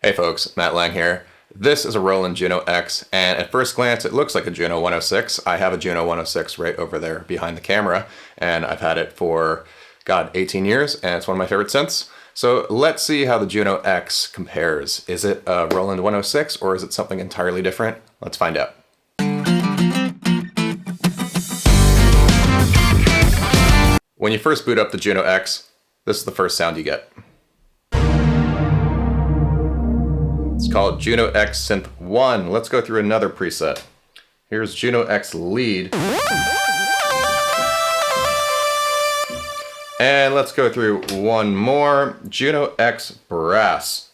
Hey folks, Matt Lange here. This is a Roland Juno X, and at first glance it looks like a Juno 106. I have a Juno 106 right over there behind the camera, and I've had it for, 18 years, and it's one of my favorite synths. So let's see how the Juno X compares. Is it a Roland 106 or is it something entirely different? Let's find out. When you first boot up the Juno X, this is the first sound you get. It's called Juno X Synth 1. Let's go through another preset. Here's Juno X Lead. And let's go through one more, Juno X Brass.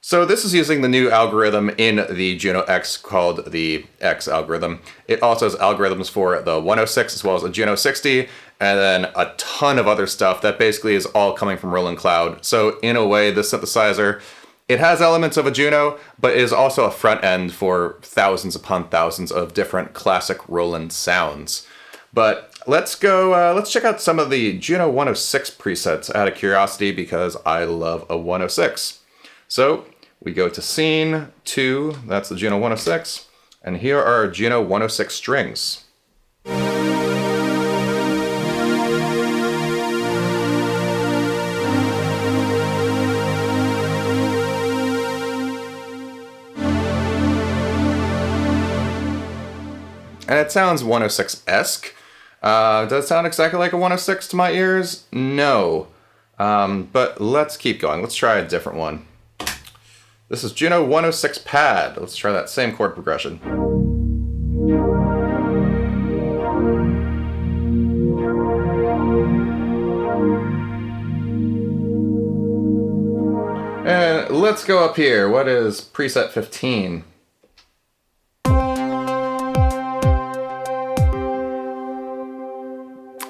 So this is using the new algorithm in the Juno X called the X algorithm. It also has algorithms for the 106 as well as the Juno 60, and then a ton of other stuff that basically is all coming from Roland Cloud. So in a way, the synthesizer, it has elements of a Juno, but is also a front end for thousands upon thousands of different classic Roland sounds. But let's check out some of the Juno 106 presets out of curiosity because I love a 106. So we go to Scene 2, that's the Juno 106, and here are our Juno 106 strings. And it sounds 106-esque. Does it sound exactly like a 106 to my ears? No. But let's keep going. Let's try a different one. This is Juno 106 Pad. Let's try that same chord progression. And let's go up here. What is preset 15?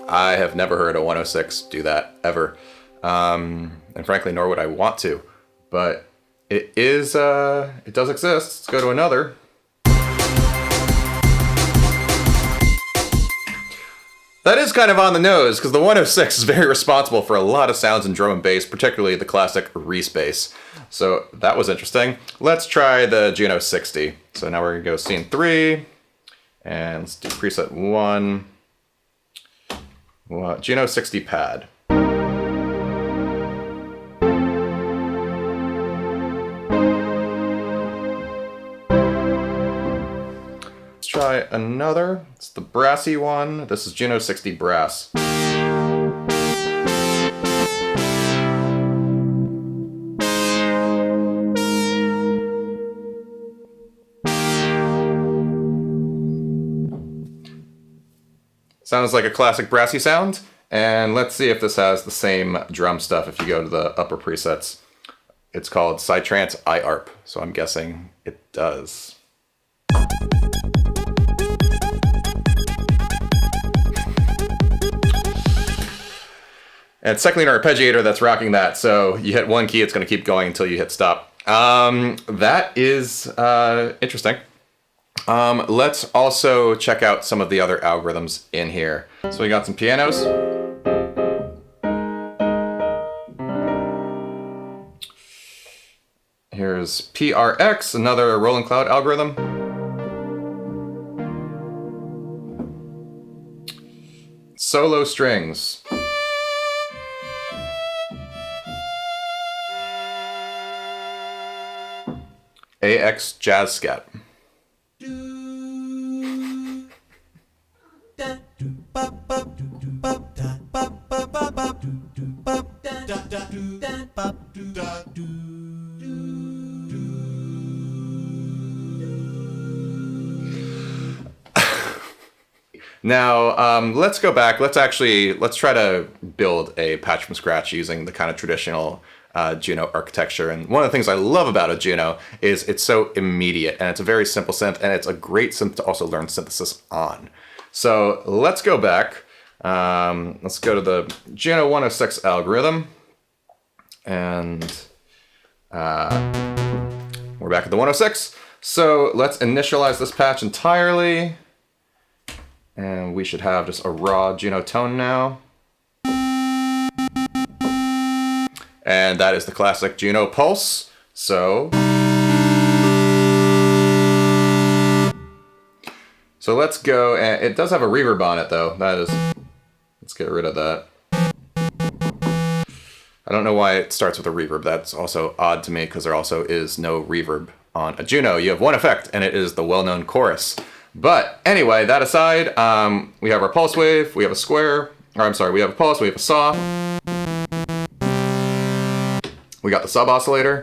I have never heard a 106 do that, ever. And frankly, nor would I want to. But it does exist. Let's go to another. That is kind of on the nose, because the 106 is very responsible for a lot of sounds in drum and bass, particularly the classic Reese bass. So that was interesting. Let's try the Juno 60. So now we're going to go Scene 3, and let's do preset 1. Juno 60 Pad. Let's try another. It's the brassy one. This is Juno 60 Brass. Sounds like a classic brassy sound, and let's see if this has the same drum stuff if you go to the upper presets. It's called Psytrance iArp, so I'm guessing it does. And it's technically an arpeggiator that's rocking that, so you hit one key, it's going to keep going until you hit stop. That is interesting. Let's also check out some of the other algorithms in here. So we got some pianos. Here's PRX, another Roland Cloud algorithm. Solo strings. AX Jazz Scat. Now, let's go back. Let's try to build a patch from scratch using the kind of traditional Juno architecture. And one of the things I love about a Juno is it's so immediate, and it's a very simple synth, and it's a great synth to also learn synthesis on. So let's go back. Let's go to the Juno 106 algorithm, and we're back at the 106. So let's initialize this patch entirely. And we should have just a raw Juno tone now. And that is the classic Juno pulse. So let's go, and it does have a reverb on it though. Let's get rid of that. I don't know why it starts with a reverb. That's also odd to me because there also is no reverb on a Juno. You have one effect, and it is the well-known chorus. But anyway, that aside, we have our pulse wave, we have a square, or I'm sorry, we have a pulse, we have a saw. We got the sub oscillator.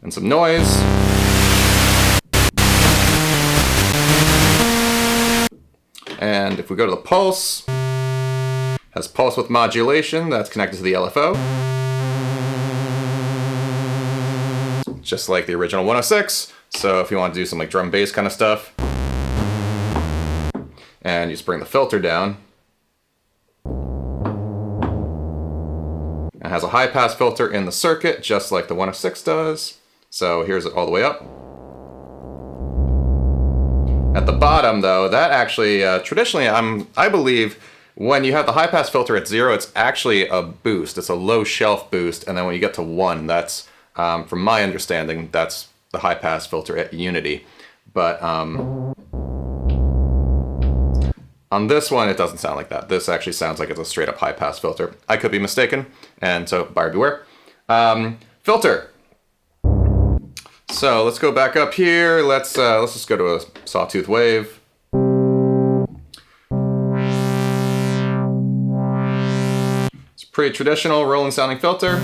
And some noise. And if we go to the pulse, has pulse with modulation that's connected to the LFO. Just like the original 106. So if you want to do some like drum bass kind of stuff, and you just bring the filter down. It has a high pass filter in the circuit, just like the 106 does. So here's it all the way up. At the bottom though, that actually, traditionally, I believe when you have the high pass filter at 0, it's actually a boost. It's a low shelf boost. And then when you get to 1, that's, from my understanding, that's the high pass filter at unity. But on this one, it doesn't sound like that. This actually sounds like it's a straight up high pass filter. I could be mistaken, and so buyer beware. Filter. So let's go back up here. Let's just go to a sawtooth wave. It's a pretty traditional Roland sounding filter.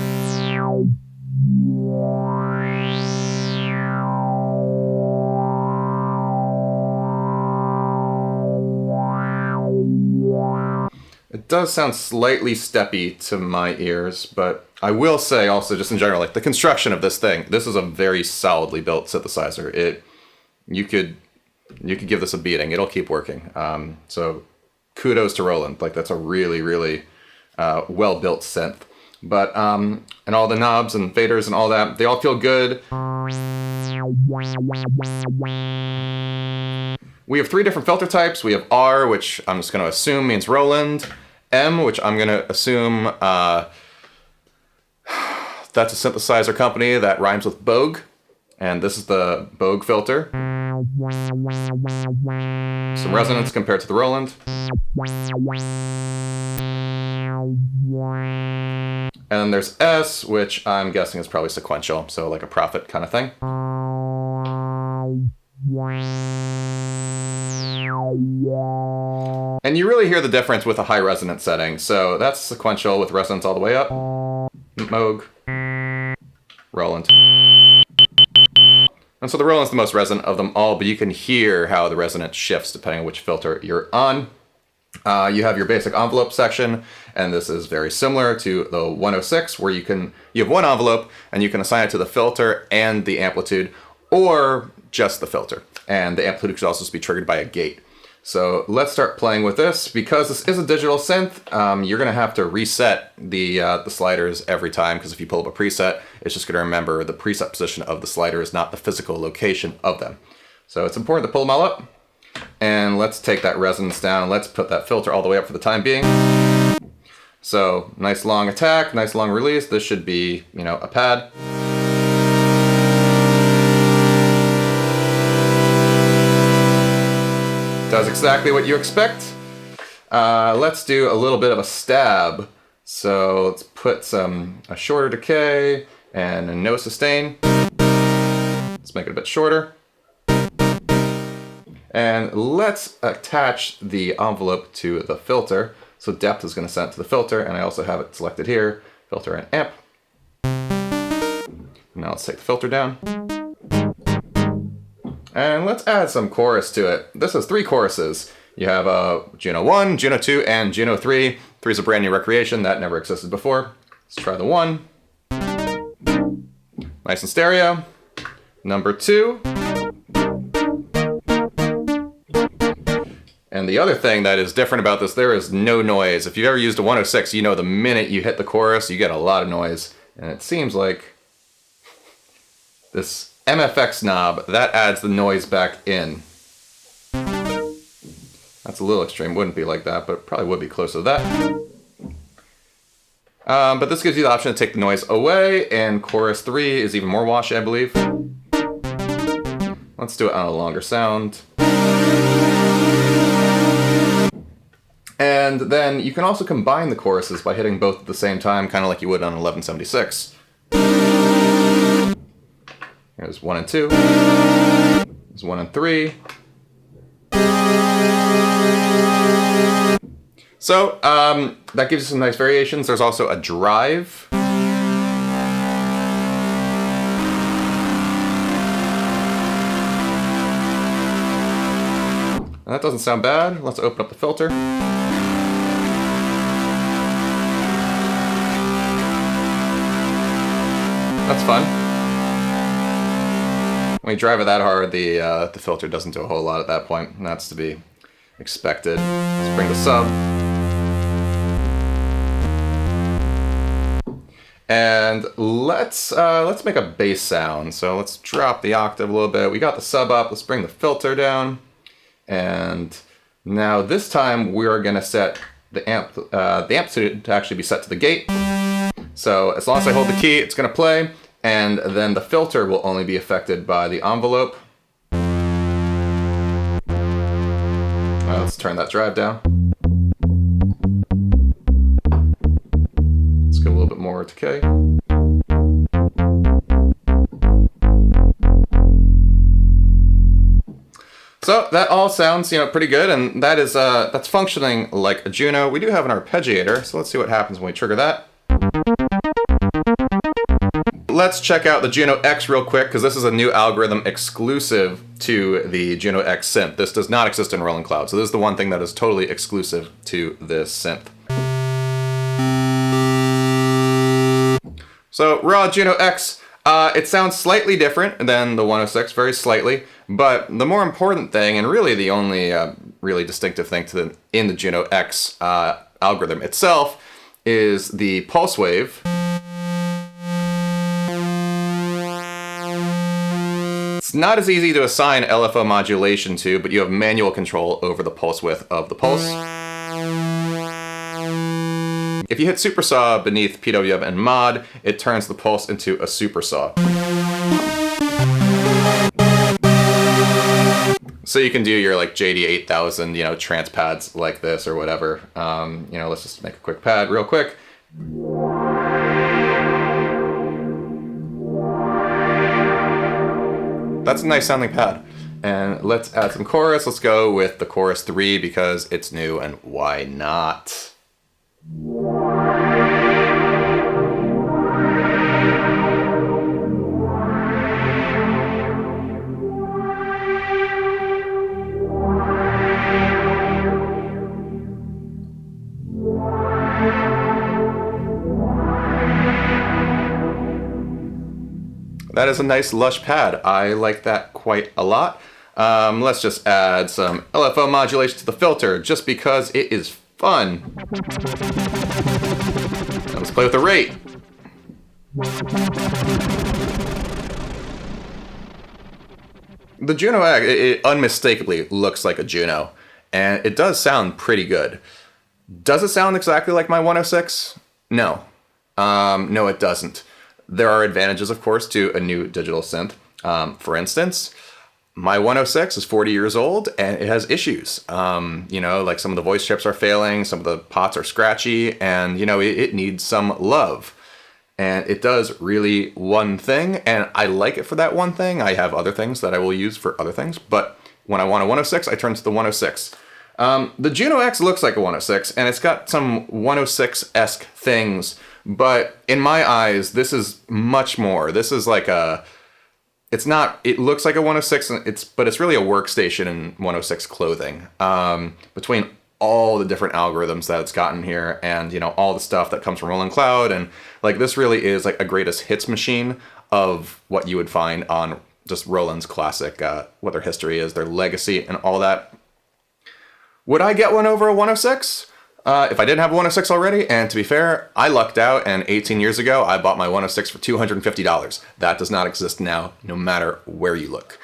It does sound slightly steppy to my ears, but I will say also, just in general, like the construction of this thing, this is a very solidly built synthesizer. You could give this a beating. It'll keep working. So kudos to Roland. Like that's a really, really well-built synth. But, and all the knobs and faders and all that, they all feel good. We have 3 different filter types. We have R, which I'm just going to assume means Roland. M, which I'm going to assume that's a synthesizer company that rhymes with Bogue. And this is the Bogue filter. Some resonance compared to the Roland. And then there's S, which I'm guessing is probably sequential, so like a Prophet kind of thing. And you really hear the difference with a high resonance setting. So that's sequential with resonance all the way up. Moog. Roland. And so the Roland's the most resonant of them all, but you can hear how the resonance shifts depending on which filter you're on. You have your basic envelope section, and this is very similar to the 106, where you have one envelope and you can assign it to the filter and the amplitude, or just the filter. And the amplitude could also be triggered by a gate. So let's start playing with this. Because this is a digital synth, you're going to have to reset the sliders every time, because if you pull up a preset, it's just going to remember the preset position of the sliders, not the physical location of them. So it's important to pull them all up. And let's take that resonance down, and let's put that filter all the way up for the time being. So nice long attack, nice long release. This should be, a pad. Does exactly what you expect. Let's do a little bit of a stab. So let's put a shorter decay and a no sustain. Let's make it a bit shorter. And let's attach the envelope to the filter. So depth is going to send it to the filter, and I also have it selected here, filter and amp. Now let's take the filter down. And let's add some chorus to it. This has 3 choruses. You have Juno 1, Juno 2, and Juno 3. 3 is a brand new recreation that never existed before. Let's try the 1. Nice and stereo. Number 2. And the other thing that is different about this, there is no noise. If you've ever used a 106, you know the minute you hit the chorus, you get a lot of noise. And it seems like this MFX knob, that adds the noise back in. That's a little extreme. Wouldn't be like that, but probably would be close to that. But this gives you the option to take the noise away, and chorus 3 is even more washy, I believe. Let's do it on a longer sound. And then you can also combine the choruses by hitting both at the same time, kind of like you would on 1176. Here's 1 and 2. There's 1 and 3. So, that gives you some nice variations. There's also a drive. And that doesn't sound bad. Let's open up the filter. That's fun. When you drive it that hard, the filter doesn't do a whole lot at that point, and that's to be expected. Let's bring the sub. And let's make a bass sound. So let's drop the octave a little bit. We got the sub up. Let's bring the filter down. And now this time we're gonna set the amplitude to actually be set to the gate. So as long as I hold the key, it's gonna play, and then the filter will only be affected by the envelope. Let's turn that drive down. Let's get a little bit more decay. So that all sounds, pretty good, and that is that's functioning like a Juno. We do have an arpeggiator, so let's see what happens when we trigger that. Let's check out the Juno X real quick, because this is a new algorithm exclusive to the Juno X synth. This does not exist in Roland Cloud, so this is the one thing that is totally exclusive to this synth. So raw Juno X, it sounds slightly different than the 106, very slightly, but the more important thing, and really the only really distinctive thing in the Juno X algorithm itself, is the pulse wave. It's not as easy to assign LFO modulation to, but you have manual control over the pulse width of the pulse. If you hit supersaw beneath PWM and mod, it turns the pulse into a supersaw. So you can do your JD 8000, trance pads like this or whatever. Let's just make a quick pad real quick. That's a nice sounding pad. And let's add some chorus. Let's go with the chorus 3 because it's new and why not? That is a nice lush pad. I like that quite a lot. Let's just add some LFO modulation to the filter just because it is fun. Let's play with the rate. The Juno X, it unmistakably looks like a Juno, and it does sound pretty good. Does it sound exactly like my 106? No. No, it doesn't. There are advantages, of course, to a new digital synth. For instance, my 106 is 40 years old and it has issues. Some of the voice chips are failing, some of the pots are scratchy, and it needs some love. And it does really one thing, and I like it for that one thing. I have other things that I will use for other things, but when I want a 106, I turn to the 106. The Juno X looks like a 106, and it's got some 106-esque things, but in my eyes, this is much more. This is like it looks like a 106, but it's really a workstation in 106 clothing. Between all the different algorithms that it's gotten here and, all the stuff that comes from Roland Cloud, and this really is like a greatest hits machine of what you would find on just Roland's classic, what their history is, their legacy, and all that. Would I get one over a 106? If I didn't have a 106 already, and to be fair, I lucked out, and 18 years ago, I bought my 106 for $250. That does not exist now, no matter where you look.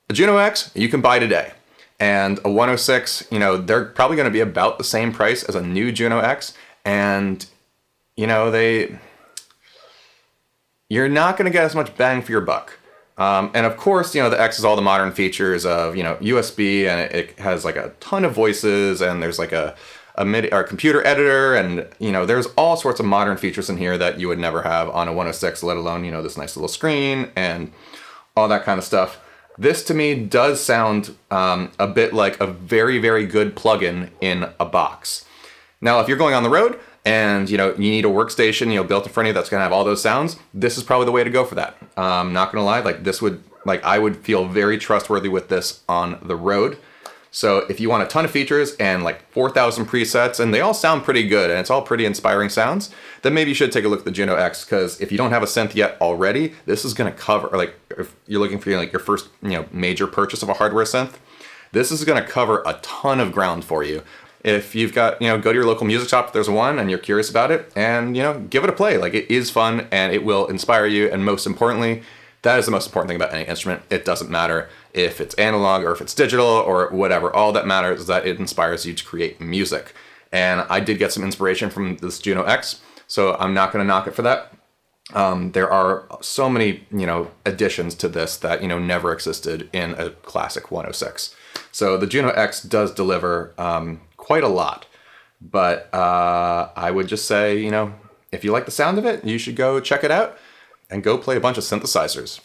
A Juno X, you can buy today. And a 106, you know, they're probably going to be about the same price as a new Juno X. And, you know, you're not going to get as much bang for your buck. And of course, you know, the X has all the modern features of, you know, USB, and it has like a ton of voices, and there's like a MIDI or computer editor, and, you know, there's all sorts of modern features in here that you would never have on a 106, let alone, you know, this nice little screen and all that kind of stuff. This to me does sound a bit like a very, very good plugin in a box. Now, if you're going on the road and, you know, you need a workstation, you know, built in front of you that's going to have all those sounds, this is probably the way to go for that. Not going to lie, I would feel very trustworthy with this on the road. So if you want a ton of features and like 4,000 presets, and they all sound pretty good, and it's all pretty inspiring sounds, then maybe you should take a look at the Juno X, because if you don't have a synth yet already, this is going to cover, like, if you're looking for like your first, you know, major purchase of a hardware synth, this is going to cover a ton of ground for you. If you've got, you know, go to your local music shop if there's one and you're curious about it, and, you know, give it a play. Like, it is fun and it will inspire you, and most importantly, that is the most important thing about any instrument. It doesn't matter if it's analog or if it's digital or whatever. All that matters is that it inspires you to create music. And I did get some inspiration from this Juno X, so I'm not going to knock it for that. There are so many, you know, additions to this that, you know, never existed in a classic 106. So the Juno X does deliver quite a lot. But I would just say, you know, if you like the sound of it, you should go check it out and go play a bunch of synthesizers.